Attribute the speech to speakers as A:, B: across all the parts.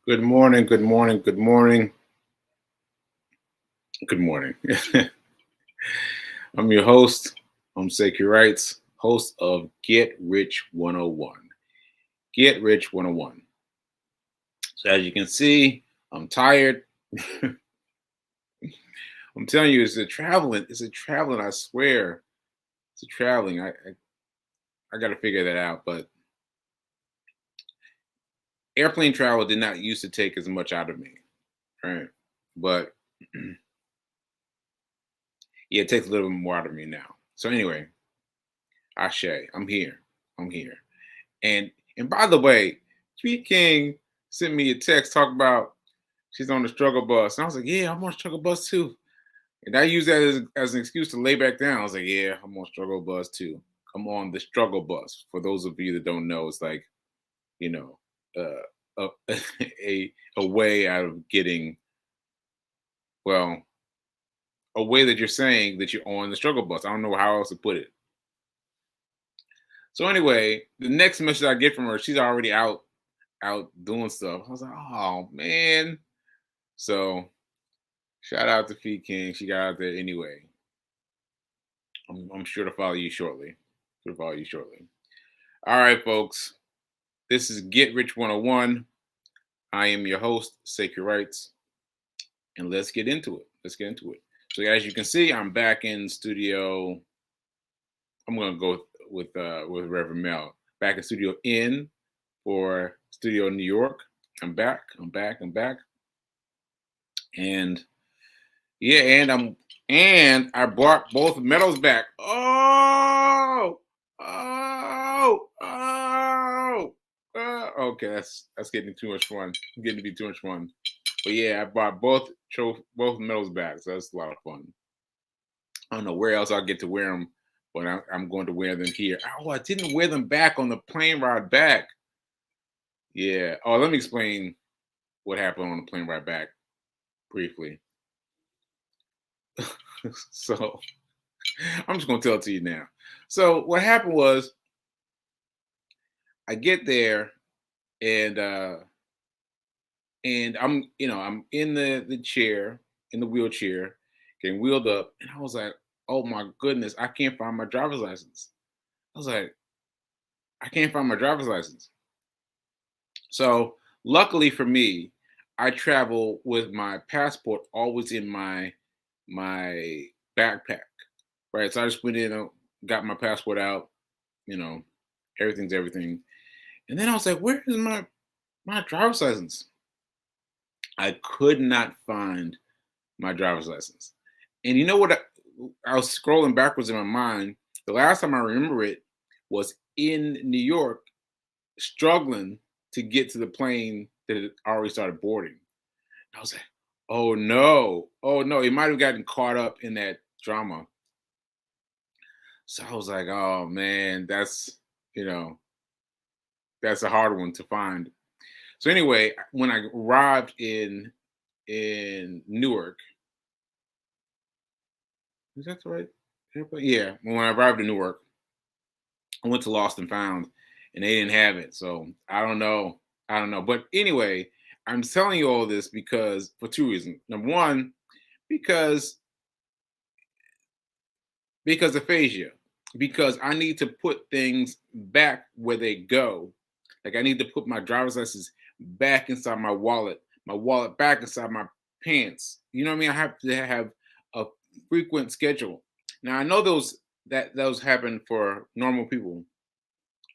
A: Good morning, good morning, good morning, good morning. I'm your host, I'm Sacred Rights, host of Get Rich 101. Get Rich 101. So as you can see, I'm tired. I'm telling you, it's a traveling, I swear. It's a traveling. I gotta figure that out. But airplane travel did not used to take as much out of me. Right. But yeah, it takes a little bit more out of me now. So anyway, Ashe, I'm here. I'm here. And by the way, Tree King sent me a text talking about she's on the struggle bus. And I was like, yeah, I'm on the struggle bus too. And I use that as an excuse to lay back down. I was like, yeah, I'm on struggle bus too. I'm on the struggle bus. For those of you that don't know, it's like, you know, a, a way out of getting, well, a way that you're saying that you're on the struggle bus. I don't know how else to put it. So anyway, the next message I get from her, she's already out doing stuff. I was like, oh man. So shout out to Fee King. She got out there anyway. I'm sure to follow you shortly. Sure to follow you shortly. All right, folks. This is Get Rich 101. I am your host, Sacred Rights, and let's get into it. Let's get into it. So as you can see, I'm back in studio. I'm gonna go with Reverend Mel. Back in studio N for Studio New York. I'm back. I'm back. I'm back. And yeah, and I brought both medals back. Okay, that's getting too much fun. Getting to be too much fun. But yeah, I brought both medals back, so that's a lot of fun. I don't know where else I'll get to wear them, but I'm going to wear them here. Oh, I didn't wear them back on the plane ride back. Yeah. Oh, let me explain what happened on the plane ride back briefly. So I'm just gonna tell it to you now. So what happened was I get there and I'm in the chair, in the wheelchair, getting wheeled up, and I was like, oh my goodness, I can't find my driver's license. I was like, I can't find my driver's license. So luckily for me, I travel with my passport always in my backpack. Right. So I just went in, got my passport out, you know, everything's everything. And then I was like, where is my driver's license? I could not find my driver's license. And you know what? I was scrolling backwards in my mind. The last time I remember it was in New York, struggling to get to the plane that had already started boarding. I was like, oh no, it might have gotten caught up in that drama. So I was like, oh man, you know, that's a hard one to find. So anyway, when I arrived in Newark, is that the right airport? Yeah, when I arrived in Newark, I went to Lost and Found, and they didn't have it. So I don't know. I don't know. But anyway, I'm telling you all this because for two reasons. Number one, because because aphasia, because I need to put things back where they go. Like I need to put my driver's license back inside my wallet back inside my pants. You know what I mean? I have to have a frequent schedule. Now I know those happen for normal people,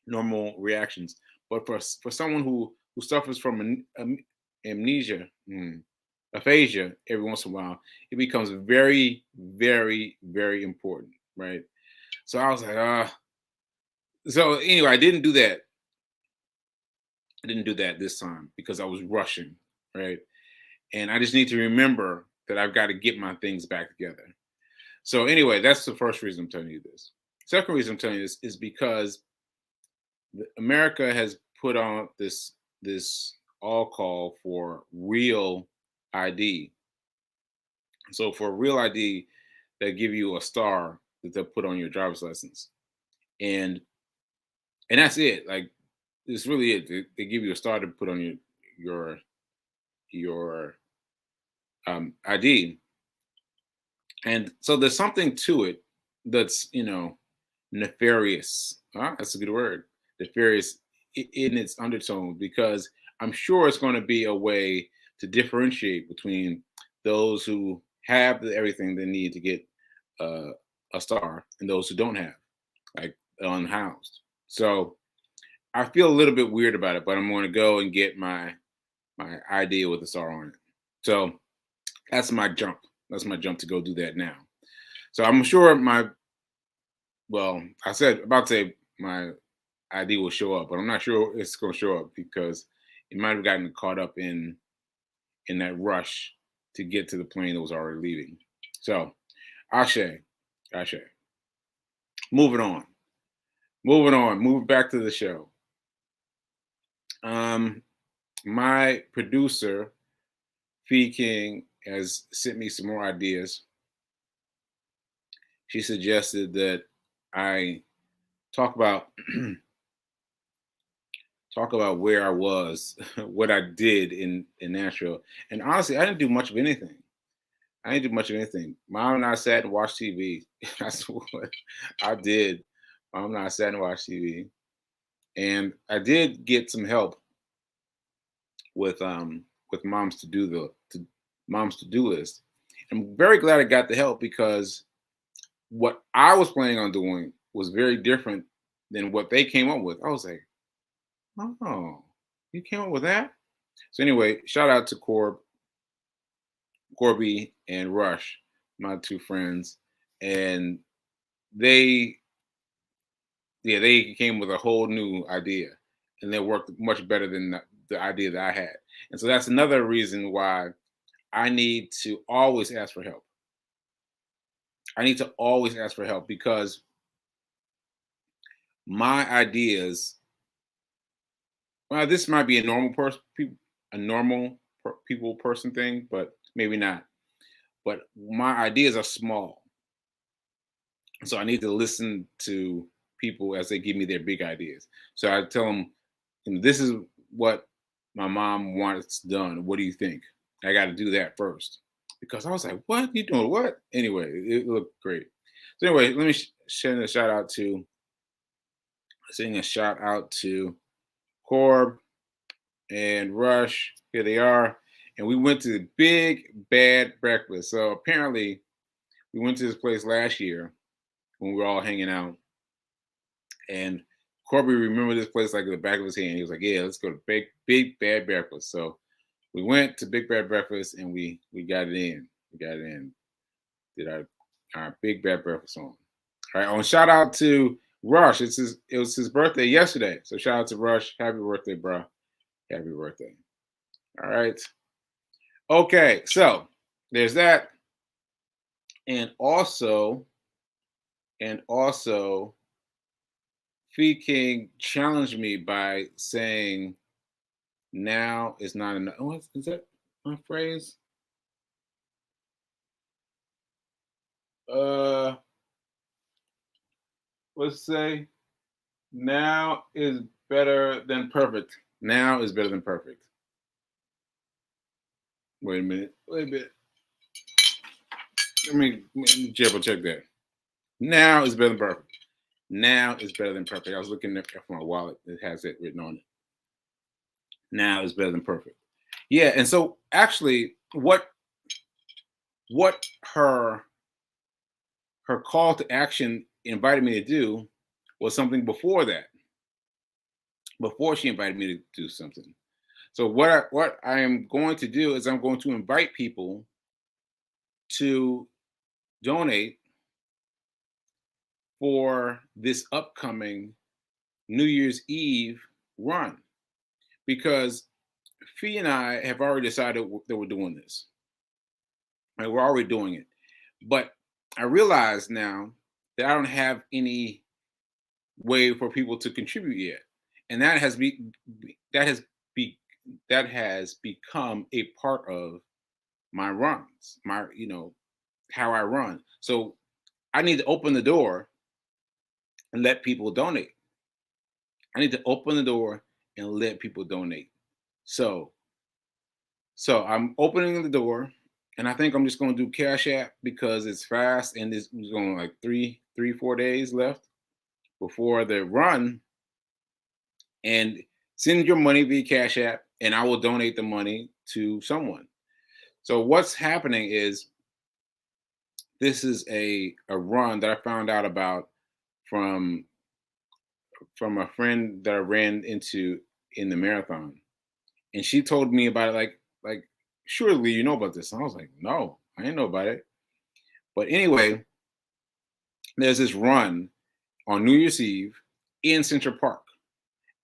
A: normal reactions, but for someone who suffers from amnesia, aphasia, every once in a while, it becomes very, very, very important, right? So I was like, So anyway, I didn't do that. I didn't do that this time because I was rushing, right? And I just need to remember that I've got to get my things back together. So anyway, that's the first reason I'm telling you this. Second reason I'm telling you this is because America has put on this all call for real ID. So for real ID, they give you a star that they'll put on your driver's license, and and that's it. Like it's really it. They give you a star to put on your your ID. And so there's something to it that's, nefarious. That's a good word. Nefarious in its undertone, because I'm sure it's going to be a way to differentiate between those who have everything they need to get uh, a star and those who don't have, like unhoused. So I feel a little bit weird about it, but I'm going to go and get my ID with a star on it. So that's my jump. That's my jump to go do that now. So I'm sure I said about to say my ID will show up, but I'm not sure it's going to show up because it might have gotten caught up in that rush to get to the plane that was already leaving. So, Ashe, Ashe. Moving on, moving back to the show. My producer, Fee King, has sent me some more ideas. She suggested that I talk about talk about where I was, what I did in Nashville. And honestly, I didn't do much of anything. I didn't do much of anything. Mom and I sat and watched TV. That's what I did. Mom and I sat and watched TV. And I did get some help with mom's to do list. I'm very glad I got the help because what I was planning on doing was very different than what they came up with. I was like, oh, you came up with that? So anyway, shout out to Corby and Rush, my two friends, and they, yeah, they came with a whole new idea, and they worked much better than the idea that I had. And so that's another reason why I need to always ask for help. I need to always ask for help because my ideas, well, this might be a normal people person thing, but maybe not. But my ideas are small, so I need to listen to people as they give me their big ideas. So I tell them, this is what my mom wants done. What do you think? I got to do that first because I was like, "What you doing? What?" Anyway, it looked great. So anyway, let me send a shout out to Corb and Rush. Here they are. And we went to the Big Bad Breakfast. So apparently, we went to this place last year when we were all hanging out. And Corby remembered this place like the back of his hand. He was like, "Yeah, let's go to Big Bad Breakfast." So we went to Big Bad Breakfast and we got it in. We got it in. Did our Big Bad Breakfast on. All right. On shout out to Rush. It was his birthday yesterday. So shout out to Rush. Happy birthday, bro. Happy birthday. All right. Okay, so there's that. And also, Fee King challenged me by saying, now is not enough. Oh, is that my phrase? Uh, let's say, now is better than perfect. Now is better than perfect. Wait a minute. Wait a minute. Let me double check that. Now is better than perfect. Now is better than perfect. I was looking at for my wallet. It has it written on it. Now is better than perfect. Yeah, and so actually, what her call to action invited me to do was something before that. Before she invited me to do something. So what I am going to do is I'm going to invite people to donate for this upcoming New Year's Eve run because Fee and I have already decided that we're doing this. Right, we're already doing it, but I realize now that I don't have any way for people to contribute yet, and that has be that has become a part of my runs, my how I run. So I need to open the door and let people donate. I need to open the door and let people donate. So So I'm opening the door, and I think I'm just going to do Cash App because it's fast, and it's going like 4 days left before the run. And send your money via Cash App, and I will donate the money to someone. So what's happening is this is a run that I found out about from a friend that I ran into in the marathon, and she told me about it. Like surely you know about this. And I was like, no, I didn't know about it. But anyway, there's this run on New Year's Eve in Central Park,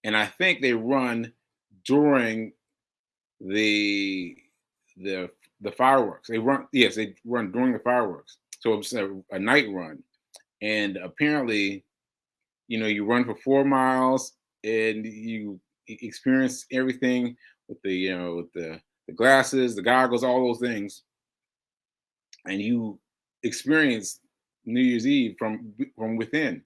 A: and I think they run during the the the fireworks. They run, yes, they run during the fireworks. So it's a night run, and apparently, you run for 4 miles and you experience everything with the glasses, the goggles, all those things, and you experience New Year's Eve from within.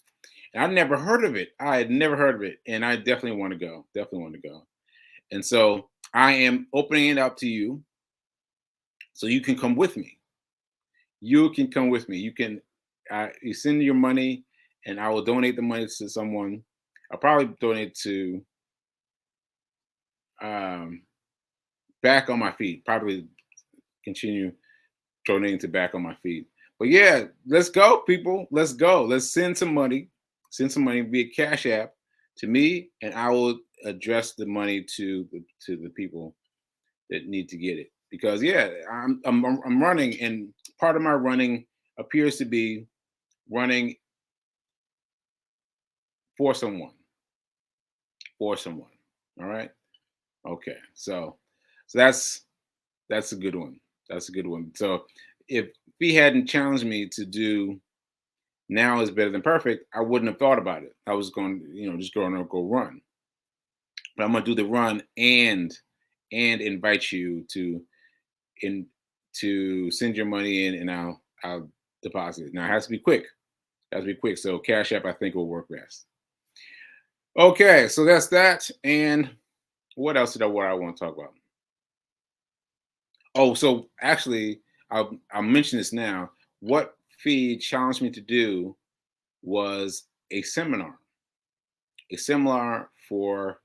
A: And I never heard of it. I had never heard of it, and I definitely want to go. Definitely want to go. And so I am opening it up to you, so you can come with me. You can come with me. You send your money, and I will donate the money to someone. I'll probably donate to um, Back on My Feet. Probably continue donating to Back on My Feet. But yeah, let's go, people. Let's go. Let's send some money. Send some money via Cash App to me, and I will address the money to the people that need to get it. Because yeah, I'm running, and part of my running appears to be running for someone, for someone. All right. Okay. So that's a good one. That's a good one. So if he hadn't challenged me to do now is better than perfect, I wouldn't have thought about it. I was going, just going to go run. But I'm gonna do the run and invite you in to send your money in, and I'll deposit it. Now it has to be quick. It has to be quick. So Cash App I think will work best. Okay, so that's that. And what else what I want to talk about? Oh, so actually, I'll mention this now. What Fee challenged me to do was a seminar for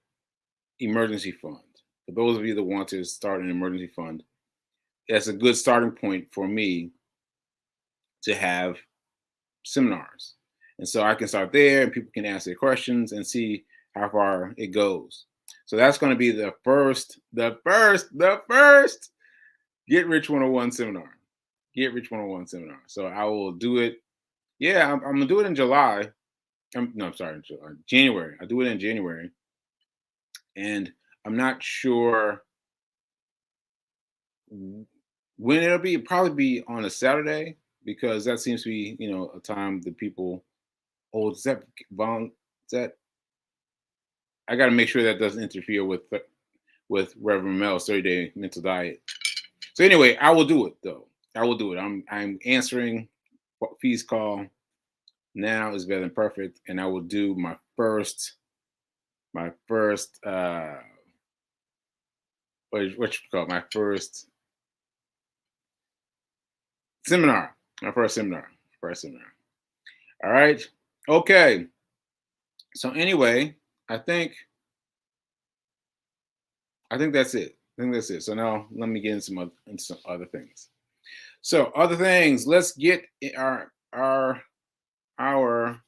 A: emergency fund. For those of you that want to start an emergency fund, that's a good starting point for me to have seminars. And so I can start there, and people can ask their questions and see how far it goes. So that's going to be the first Get Rich 101 seminar. Get Rich 101 seminar. So I will do it. Yeah, I'm gonna do it in July. No, I'm sorry, January. I do it in January, and I'm not sure when it'll be. It'll probably be on a Saturday because that seems to be, a time that people. Oh, is that Is that? I got to make sure that doesn't interfere with Reverend Mel's 30-day mental diet. So anyway, I will do it though. I will do it. I'm answering Fee's call. Now is better than perfect, and I will do my first what you call it? My first seminar. My first seminar. First seminar. All right. Okay. So anyway, I think that's it. I think that's it. So now let me get into some other things. So other things. Let's get our our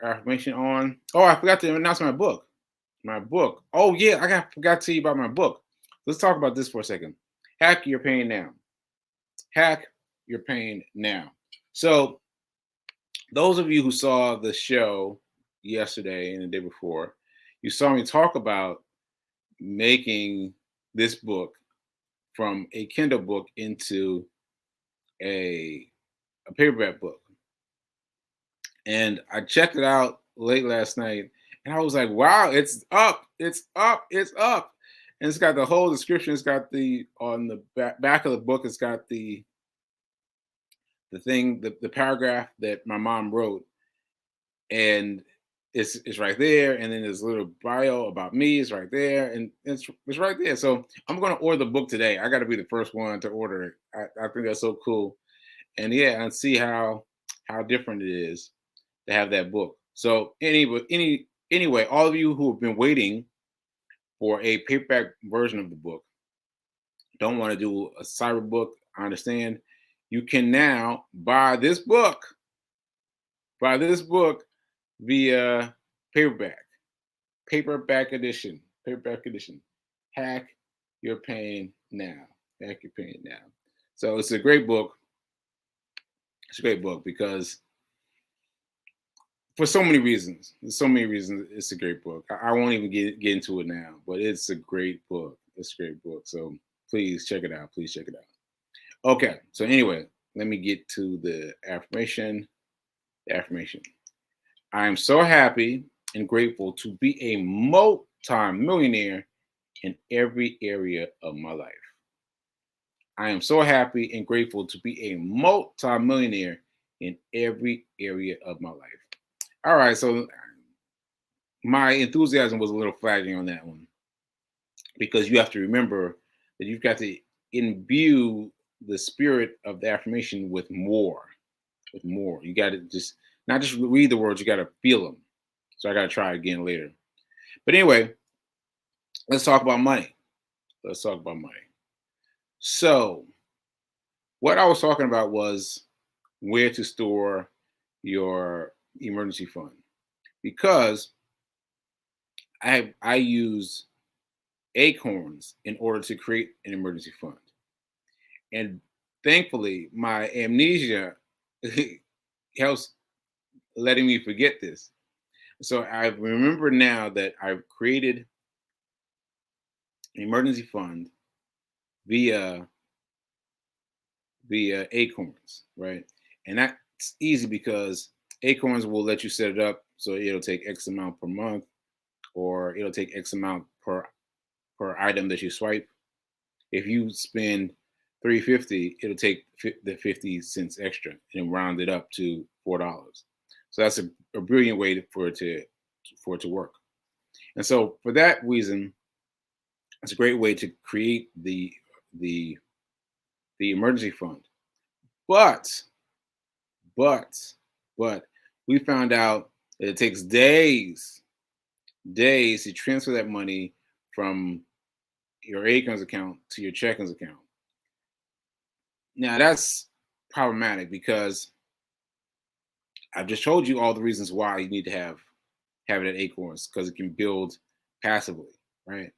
A: affirmation on. Oh, I forgot to announce my book. My book. Oh yeah, forgot to tell you about my book. Let's talk about this for a second. Hack Your Pain Now. Hack Your Pain Now. So those of you who saw the show yesterday and the day before, you saw me talk about making this book from a Kindle book into a paperback book. And I checked it out late last night, and I was like, wow, it's up, it's up, it's up. And it's got the whole description. It's got on the back of the book, it's got the thing, the paragraph that my mom wrote. And it's right there, and then there's a little bio about me. It's right there, and it's right there. So I'm gonna order the book today. I got to be the first one to order it. I think that's so cool, and yeah, and see how different it is to have that book. So anyway, all of you who have been waiting for a paperback version of the book, don't want to do a cyber book, I understand. You can now buy this book via paperback, paperback edition. Hack your pain now. Hack your pain now. So it's a great book. It's a great book because for so many reasons. There's so many reasons it's a great book. I won't even get into it now, but it's a great book. It's a great book. So please check it out. Please check it out. Okay. So anyway, let me get to the affirmation. The affirmation. I am so happy and grateful to be a multi-millionaire in every area of my life. I am so happy and grateful to be a multi-millionaire in every area of my life. All right, so my enthusiasm was a little flagging on that one because you have to remember that you've got to imbue the spirit of the affirmation with more. With more. You got to just not just read the words, you got to feel them. So I got to try again later. But anyway, let's talk about money. Let's talk about money. So, what I was talking about was where to store your emergency fund because I use acorns in order to create an emergency fund. And thankfully, my amnesia helps letting me forget this. So I remember now that I've created an emergency fund via acorns, right? And that's easy because acorns will let you set it up so it'll take X amount per month or it'll take X amount per item that you swipe. If you spend 350, it'll take the 50 cents extra and round it up to $4. So that's a brilliant way for it to work. And so for that reason, it's a great way to create the emergency fund. But but but we found out that it takes days to transfer that money from your Acorns account to your checkings account. Now that's problematic because I've just told you all the reasons why you need to have it at Acorns because it can build passively, right?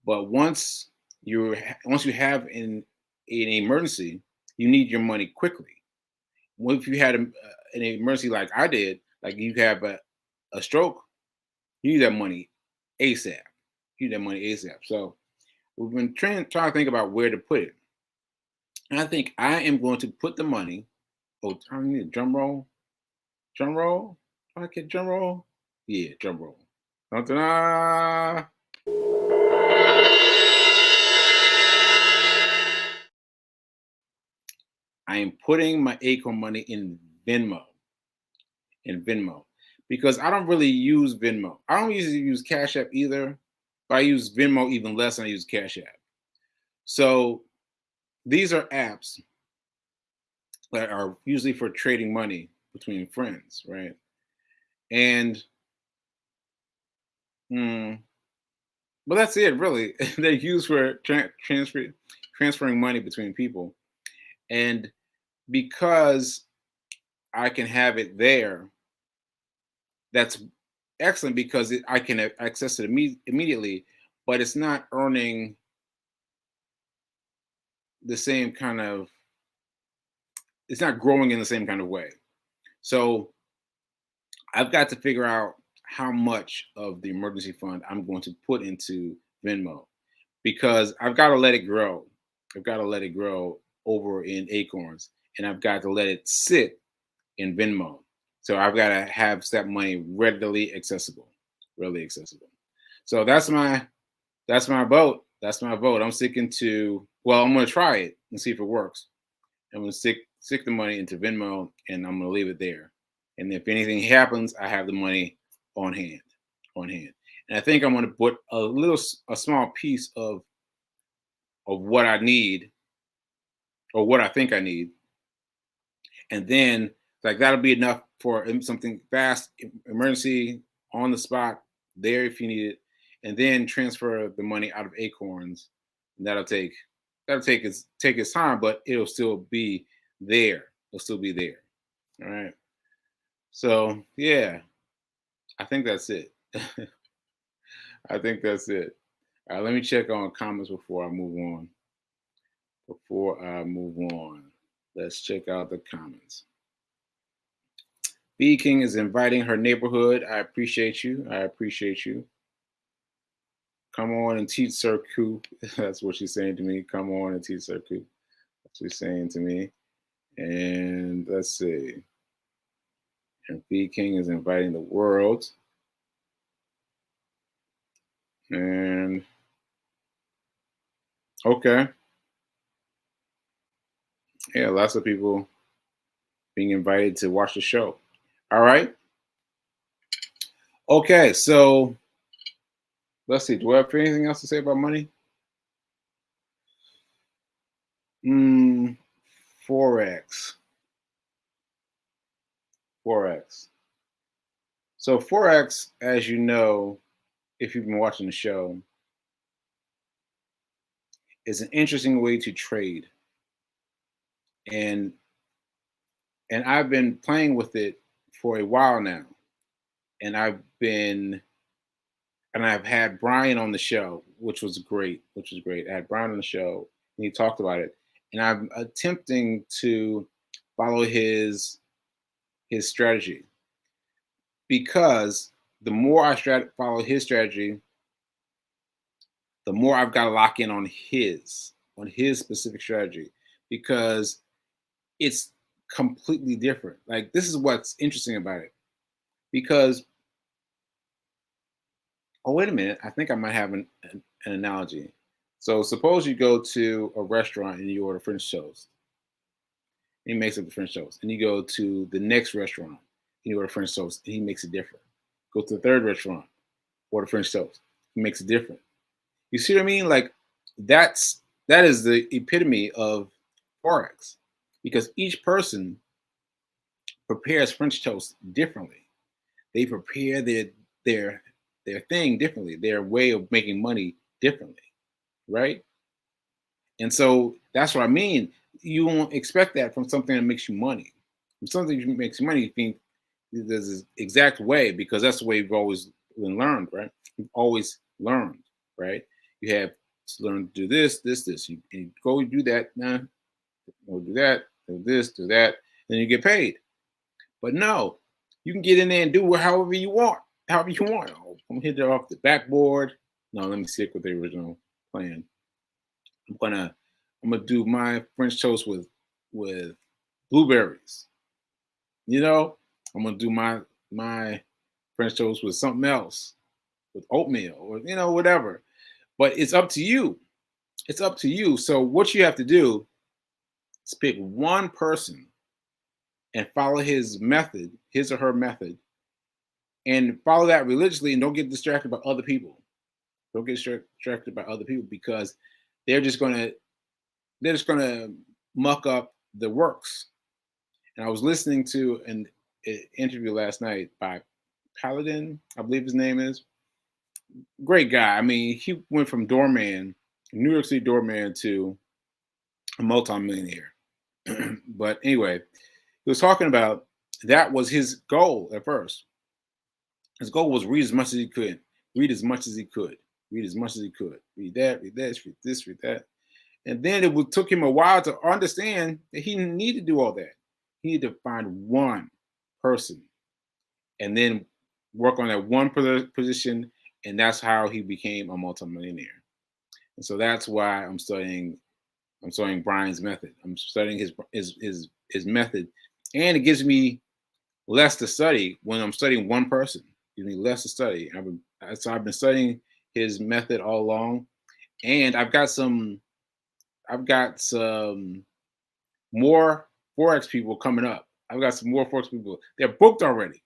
A: But once you have an emergency, you need your money quickly. What if you had an emergency like I did, like you have a stroke, you need that money ASAP. You need that money ASAP. So we've been trying to think about where to put it. And I think I am going to put the money. Oh, I need a drum roll. Drum roll. Do I get drum roll? Yeah, drum roll. Da-da-da. I am putting my Acorn money in Venmo. In Venmo. Because I don't really use Venmo. I don't usually use Cash App either, but I use Venmo even less than I use Cash App. So these are apps that are usually for trading money between friends, right? And but that's it, really. They're used for transferring money between people, and because I can have it there, that's excellent because I can access it immediately, but it's not earning the same kind of. It's not growing in the same kind of way. So I've got to figure out how much of the emergency fund I'm going to put into Venmo because I've got to let it grow. I've got to let it grow over in Acorns and I've got to let it sit in Venmo. So I've got to have that money readily accessible, really accessible. So that's my vote. That's my vote. I'm sticking to, well, I'm going to try it and see if it works. I'm going to stick the money into Venmo and I'm going to leave it there. And if anything happens, I have the money on hand, on hand. And I think I'm going to put a small piece of what I need or what I think I need, and then like that'll be enough for something fast, emergency, on the spot, there if you need it, and then transfer the money out of Acorns. And that'll take its time, but it'll still be there. It'll still be there. All right. So yeah, I think that's it. I think that's it. All right, let me check on comments before I move on. Before I move on, let's check out the comments. B King is inviting her neighborhood. I appreciate you. I appreciate you. Come on and teach Sir Ku. That's what she's saying to me. Come on and teach Sir Ku. That's what she's saying to me. And let's see. And B King is inviting the world. And okay. Yeah, lots of people being invited to watch the show. All right. Okay, so let's see. Do I have anything else to say about money? Forex. Forex. So Forex, as you know, if you've been watching the show, is an interesting way to trade. And I've been playing with it for a while now. And I've had Brian on the show, which was great, I had Brian on the show and he talked about it. And I'm attempting to follow his strategy, because the more I follow his strategy, the more I've got to lock in on his specific strategy, because it's completely different. Like, this is what's interesting about it, because oh, wait a minute, I think I might have an analogy. So suppose you go to a restaurant and you order French toast. He makes up the French toast, and you go to the next restaurant and you order French toast, and he makes it different. Go to the third restaurant, order French toast, he makes it different. You see what I mean? Like, that is the epitome of Forex, because each person prepares French toast differently. They prepare their thing differently, their way of making money differently, right? And so that's what I mean. You won't expect that from something that makes you money. From something that makes you money, you think there's this exact way, because that's the way we've always been learned, right? We've always learned, right? You have to learn to do this, this, this. You go do that, nah, go do that, do this, do that, and you get paid. But no, you can get in there and do however you want, however you want. Oh, I'm hit it off the backboard. No, let me stick with the original plan. I'm gonna do my French toast with blueberries. You know, I'm gonna do my French toast with something else, with oatmeal, or whatever. But it's up to you. It's up to you. So what you have to do is pick one person and follow his method, his or her method, and follow that religiously, and don't get distracted by other people. Don't get distracted by other people, because they're just gonna muck up the works. And I was listening to an interview last night by Paladin, I believe his name is. Great guy. I mean, he went from doorman, New York City doorman, to a multimillionaire. But anyway, he was talking about that was his goal at first. His goal was read as much as he could, read as much as he could, read as much as he could, read that, read this, read this, read that. And then took him a while to understand that he didn't need to do all that. He needed to find one person and then work on that one position. And that's how he became a multimillionaire. And so that's why I'm studying Brian's method. I'm studying his method. And it gives me less to study when I'm studying one person. It gives me less to study. So I've been studying his method all along. And I've got some more Forex people coming up. I've got some more Forex people. They're booked already.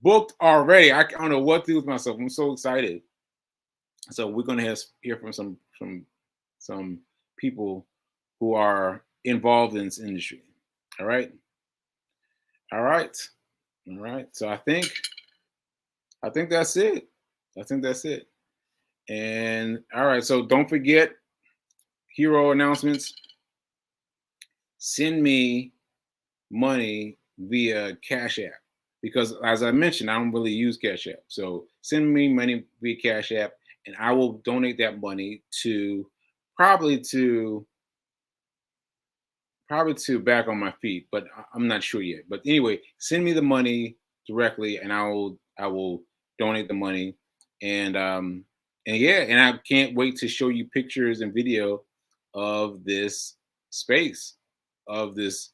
A: booked already. I don't know what to do with myself. I'm so excited. So we're gonna hear from some people who are involved in this industry. All right, all right, all right. So I think that's it. I think that's it. And all right. So don't forget hero announcements. Send me money via Cash App because, as I mentioned, I don't really use Cash App. So send me money via Cash App, and I will donate that money to probably to probably to back on my feet, but I'm not sure yet. But anyway, send me the money directly, and I will donate the money, and and yeah, and I can't wait to show you pictures and video of this space, of this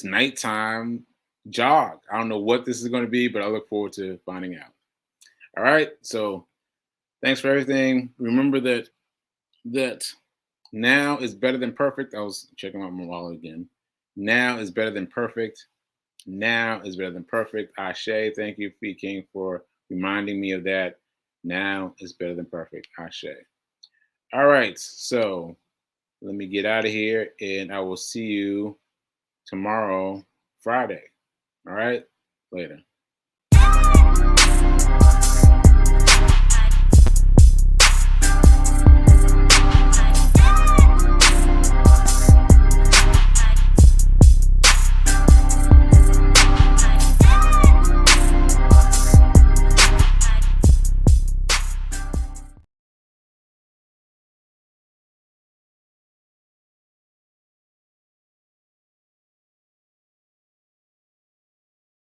A: nighttime jog. I don't know what this is going to be, but I look forward to finding out. All right, so thanks for everything. Remember that now is better than perfect. I was checking out my wallet again. Now is better than perfect. Now is better than perfect. Ashe, thank you, Fee King, for reminding me of that. Now is better than perfect. Ashe. All right, so let me get out of here, and I will see you tomorrow, Friday. All right, later.